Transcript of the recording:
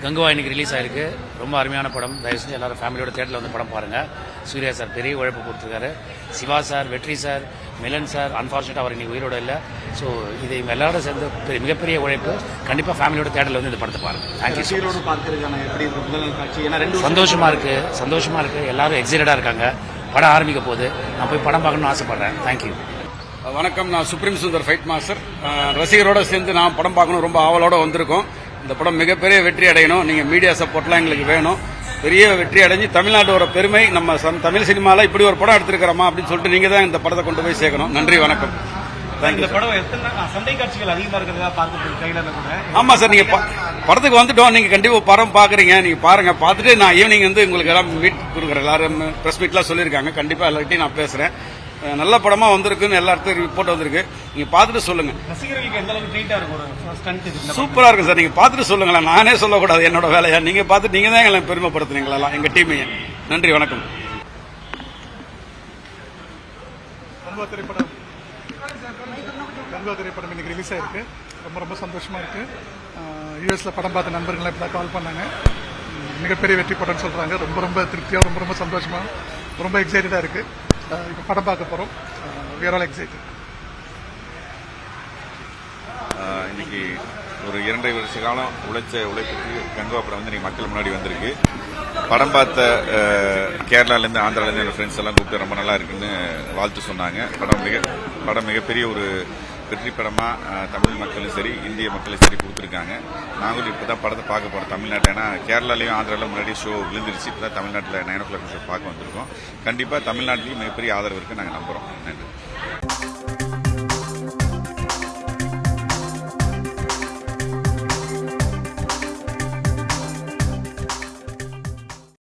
கங்குவா இன்னைக்கு ரிலீஸ் ஆயிருக்கு. ரொம்ப அருமையான படம். தயவு செஞ்சு எல்லாரும் ஃபேமிலியோட தேட்டரில் வந்து படம் பாருங்கள். சூர்யா சார் பெரிய உழைப்பு கொடுத்துருக்காரு. சிவா சார், வெற்றி சார், மிலன் சார், அன்ஃபார்ச்சுனேட் அவர் இன்னைக்கு உயிரோடு இல்லை. ஸோ இது இவங்க எல்லாரும் சேர்ந்து மிகப்பெரிய உழைப்பு. கண்டிப்பாக ஃபேமிலியோட தேட்டரில் வந்து இந்த படத்தை பாருங்கள். தேங்க்யூ. சந்தோஷமாக இருக்குது. எல்லாரும் எக்ஸைட்டடாக இருக்காங்க. படம் ஆரம்பிக்க போகுது. நான் போய் படம் பார்க்கணும்னு ஆசைப்பட்றேன். தேங்க்யூ. வணக்கம், நான் சுப்ரீம் சுந்தர் ஃபைட் மாஸ்டர். ரசிகரோட சேர்ந்து நான் படம் பார்க்கணும் ரொம்ப ஆவலோட வந்திருக்கோம். இந்த படம் மிகப்பெரிய வெற்றி அடையணும். நீங்கள் மீடியா சப்போர்ட்லாம் எங்களுக்கு வேணும். பெரிய வெற்றி அடைஞ்சு தமிழ்நாட்டோட பெருமை, நம்ம தமிழ் சினிமாவில் இப்படி ஒரு படம் எடுத்திருக்கிறோமா அப்படின்னு சொல்லிட்டு நீங்கள் தான் இந்த படத்தை கொண்டு போய் சேர்க்கணும். நன்றி, வணக்கம். ஆமா சார், நீங்க படத்துக்கு வந்துட்டோம். நீங்க கண்டிப்பா படம் பாக்குறீங்க. நீங்க பாருங்க. பார்த்துட்டு நான் ஈவினிங் வந்து உங்களுக்கு எல்லாம் மீட் கொடுக்குறேன். எல்லாரும் பிரஸ் மீட்லாம் சொல்லியிருக்காங்க. கண்டிப்பா எல்லார்ட்டையும் நான் பேசுறேன். நல்ல படமா வந்திருக்குன்னு எல்லா இடத்துக்கும் ரிப்போர்ட் வந்திருக்கு. நீங்க பார்த்துட்டு சொல்லுங்க. சூப்பரா இருக்கு சார். நீங்க பார்த்துட்டு சொல்லுங்களேன். நானே சொல்லக்கூடாது, என்னோட வேலையா. நீங்க பார்த்துட்டு நீங்க தான் எங்களை பெருமைப்படுத்துனீங்களா எங்க டீமையை. நன்றி, வணக்கம். திரைப்படம் இன்னைக்கு ரிலீஸ் ஆயிருக்கு. ரொம்ப சந்தோஷமா இருக்கு. யூஎஸ்ல படம் பார்த்த நண்பர்கள் இப்ப கால் பண்ணாங்க. மிகப்பெரிய வெற்றி படம்னு சொல்றாங்க. ரொம்ப திருப்தியா, ரொம்ப சந்தோஷமா, ரொம்ப எக்ஸைட்டடா இருக்கு. இப்ப படம் பார்க்க போறோம். we are all excited. இன்னைக்கு ஒரு 2.5 வருஷ காலம் உழைப்புக்கு கங்குவா படம் வந்து இன்னைக்கு மக்கள் முன்னாடி வந்திருக்கு. படம் பார்த்த கேரளாலேருந்து ஆந்திராலேருந்து என்னோட ஃப்ரெண்ட்ஸ் எல்லாம் கூப்பிட்டு ரொம்ப நல்லா இருக்குன்னு வாழ்த்து சொன்னாங்க. படம் மிகப்பெரிய ஒரு வெற்றி படமாக தமிழ் மக்களும் சரி, இந்திய மக்களும் சரி கொடுத்துருக்காங்க. நாங்களும் இப்போ தான் படத்தை பார்க்க போகிறோம் தமிழ்நாட்டில். ஏன்னா கேரளாலையும் ஆந்திராவில் முன்னாடி ஷோ விழுந்துருச்சு. இப்போ தான் தமிழ்நாட்டில் 9 o'clock ஷோ பார்க்க வந்திருக்கோம். கண்டிப்பாக தமிழ்நாட்டிலையும் மிகப்பெரிய ஆதரவு இருக்குது நாங்கள் நம்புகிறோம். நன்றி.